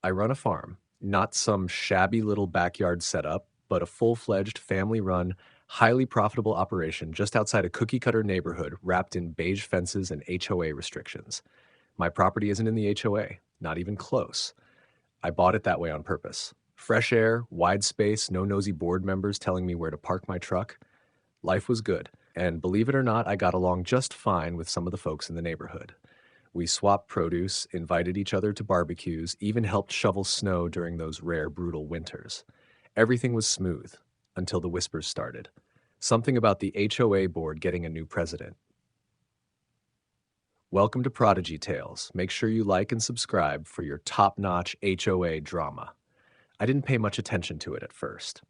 I run a farm, not some shabby little backyard setup, but a full-fledged, family-run, highly profitable operation just outside a cookie-cutter neighborhood wrapped in beige fences and HOA restrictions. My property isn't in the HOA, not even close. I bought it that way on purpose. Fresh air, wide space, no nosy board members telling me where to park my truck. Life was good, and believe it or not, I got along just fine with some of the folks in the neighborhood. We swapped produce, invited each other to barbecues, even helped shovel snow during those rare, brutal winters. Everything was smooth until the whispers started. Something about the HOA board getting a new president. Welcome to Prodigy Tales. Make sure you like and subscribe for your top-notch HOA drama. I didn't pay much attention to it at first.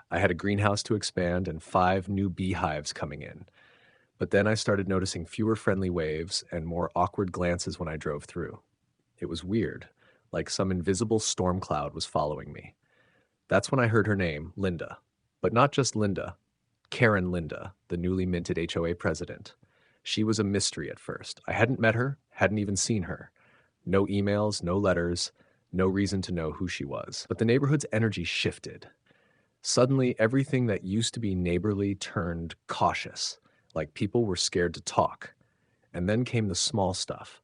I had a greenhouse to expand and 5 new beehives coming in. But then I started noticing fewer friendly waves and more awkward glances when I drove through. It was weird, like some invisible storm cloud was following me. That's when I heard her name, Linda. But not just Linda. Karen Linda, the newly minted HOA president. She was a mystery at first. I hadn't met her, hadn't even seen her. No emails, no letters, no reason to know who she was. But the neighborhood's energy shifted. Suddenly, everything that used to be neighborly turned cautious, like people were scared to talk. And then came the small stuff.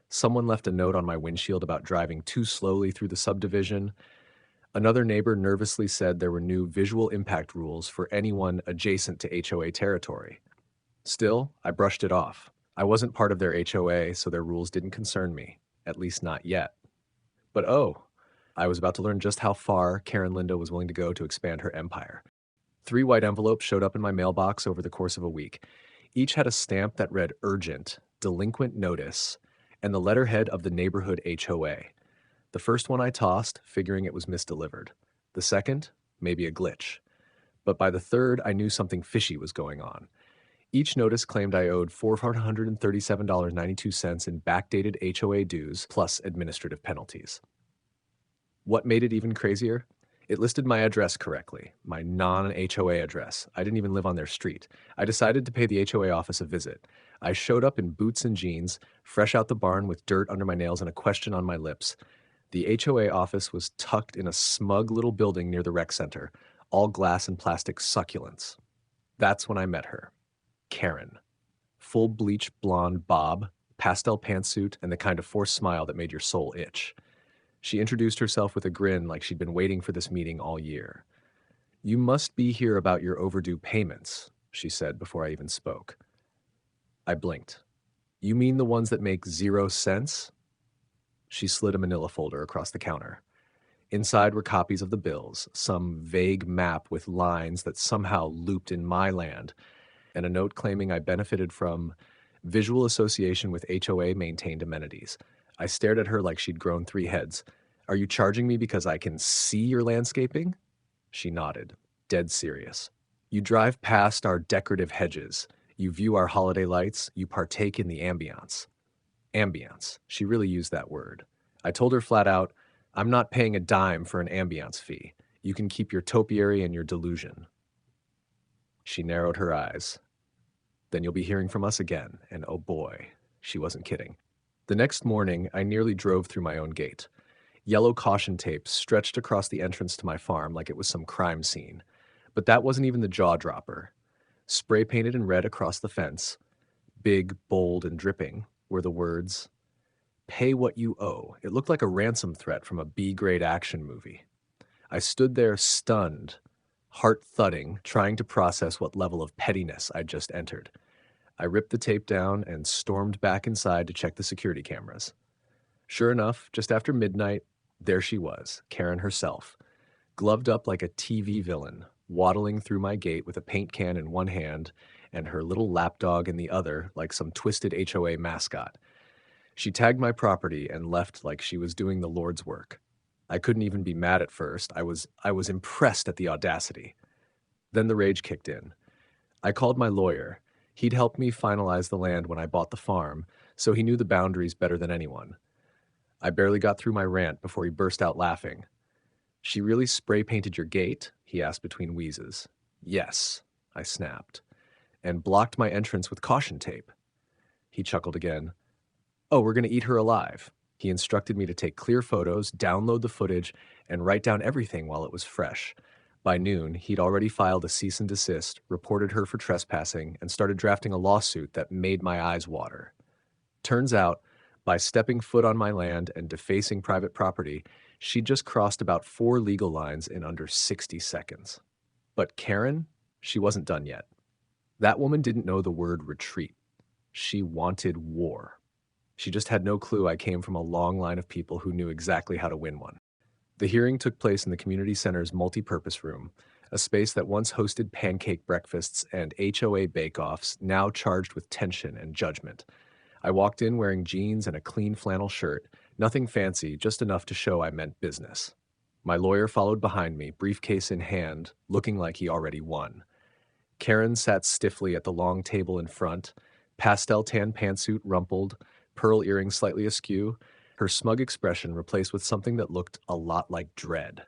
Someone left a note on my windshield about driving too slowly through the subdivision. Another neighbor nervously said there were new visual impact rules for anyone adjacent to HOA territory. Still, I brushed it off. I wasn't part of their HOA, so their rules didn't concern me, at least not yet. But I was about to learn just how far Karen Linda was willing to go to expand her empire. 3 white envelopes showed up in my mailbox over the course of a week. Each had a stamp that read urgent, delinquent notice, and the letterhead of the neighborhood HOA. The first one I tossed, figuring it was misdelivered. The second, maybe a glitch. But by the third, I knew something fishy was going on. Each notice claimed I owed $437.92 in backdated HOA dues plus administrative penalties. What made it even crazier? It listed my address correctly, my non-HOA address. I didn't even live on their street. I decided to pay the HOA office a visit. I showed up in boots and jeans, fresh out the barn with dirt under my nails and a question on my lips. The HOA office was tucked in a smug little building near the rec center, all glass and plastic succulents. That's when I met her. Karen. Full bleach blonde bob, pastel pantsuit, and the kind of forced smile that made your soul itch. She introduced herself with a grin like she'd been waiting for this meeting all year. "You must be here about your overdue payments," she said before I even spoke. I blinked. "You mean the ones that make 0 cents?" She slid a manila folder across the counter. Inside were copies of the bills, some vague map with lines that somehow looped in my land, and a note claiming I benefited from visual association with HOA-maintained amenities. I stared at her like she'd grown 3 heads. "Are you charging me because I can see your landscaping?" She nodded, dead serious. "You drive past our decorative hedges. You view our holiday lights. You partake in the ambiance." Ambiance. She really used that word. I told her flat out, "I'm not paying a dime for an ambiance fee. You can keep your topiary and your delusion." She narrowed her eyes. "Then you'll be hearing from us again." And oh boy, she wasn't kidding. The next morning, I nearly drove through my own gate. Yellow caution tape stretched across the entrance to my farm like it was some crime scene. But that wasn't even the jaw-dropper. Spray painted in red across the fence, big, bold, and dripping, were the words, "Pay what you owe." It looked like a ransom threat from a B-grade action movie. I stood there stunned, heart thudding, trying to process what level of pettiness I'd just entered. I ripped the tape down and stormed back inside to check the security cameras. Sure enough, just after midnight, there she was, Karen herself, gloved up like a TV villain, waddling through my gate with a paint can in one hand and her little lapdog in the other like some twisted HOA mascot. She tagged my property and left like she was doing the Lord's work. I couldn't even be mad at first. I was impressed at the audacity. Then the rage kicked in. I called my lawyer. He'd helped me finalize the land when I bought the farm, so he knew the boundaries better than anyone. I barely got through my rant before he burst out laughing. "She really spray-painted your gate?" he asked between wheezes. "Yes," I snapped, "and blocked my entrance with caution tape." He chuckled again. "Oh, we're going to eat her alive." He instructed me to take clear photos, download the footage, and write down everything while it was fresh. By noon, he'd already filed a cease and desist, reported her for trespassing, and started drafting a lawsuit that made my eyes water. Turns out, by stepping foot on my land and defacing private property, she'd just crossed about 4 legal lines in under 60 seconds. But Karen, she wasn't done yet. That woman didn't know the word retreat. She wanted war. She just had no clue I came from a long line of people who knew exactly how to win one. The hearing took place in the community center's multi-purpose room, a space that once hosted pancake breakfasts and HOA bake-offs, now charged with tension and judgment. I walked in wearing jeans and a clean flannel shirt, nothing fancy, just enough to show I meant business. My lawyer followed behind me, briefcase in hand, looking like he already won. Karen sat stiffly at the long table in front, pastel tan pantsuit rumpled, pearl earrings slightly askew, her smug expression replaced with something that looked a lot like dread.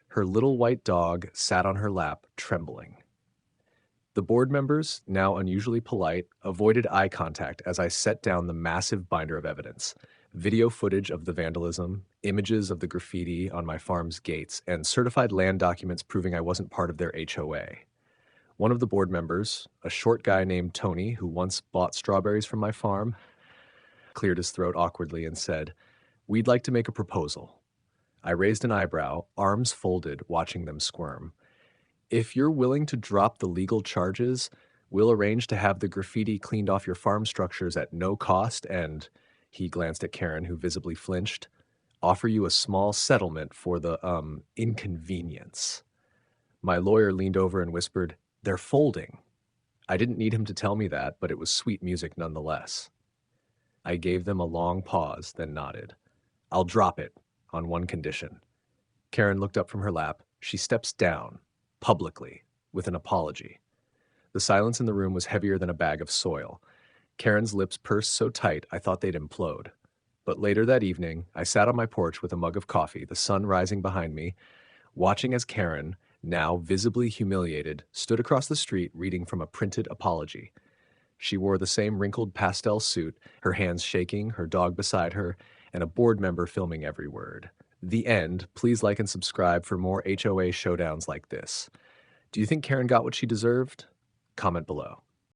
Her little white dog sat on her lap, trembling. The board members, now unusually polite, avoided eye contact as I set down the massive binder of evidence: video footage of the vandalism, images of the graffiti on my farm's gates, and certified land documents proving I wasn't part of their HOA. One of the board members, a short guy named Tony, who once bought strawberries from my farm, cleared his throat awkwardly and said, "We'd like to make a proposal." I raised an eyebrow, arms folded, watching them squirm. "If you're willing to drop the legal charges, we'll arrange to have the graffiti cleaned off your farm structures at no cost and," he glanced at Karen, who visibly flinched, "offer you a small settlement for the, inconvenience." My lawyer leaned over and whispered, "They're folding." I didn't need him to tell me that, but it was sweet music nonetheless. I gave them a long pause, then nodded. "I'll drop it, on one condition." Karen looked up from her lap. She steps down, publicly, with an apology. The silence in the room was heavier than a bag of soil. Karen's lips pursed so tight I thought they'd implode. But later that evening, I sat on my porch with a mug of coffee, the sun rising behind me, watching as Karen, now visibly humiliated, stood across the street reading from a printed apology. She wore the same wrinkled pastel suit, her hands shaking, her dog beside her, and a board member filming every word. The end. Please like and subscribe for more HOA showdowns like this. Do you think Karen got what she deserved? Comment below.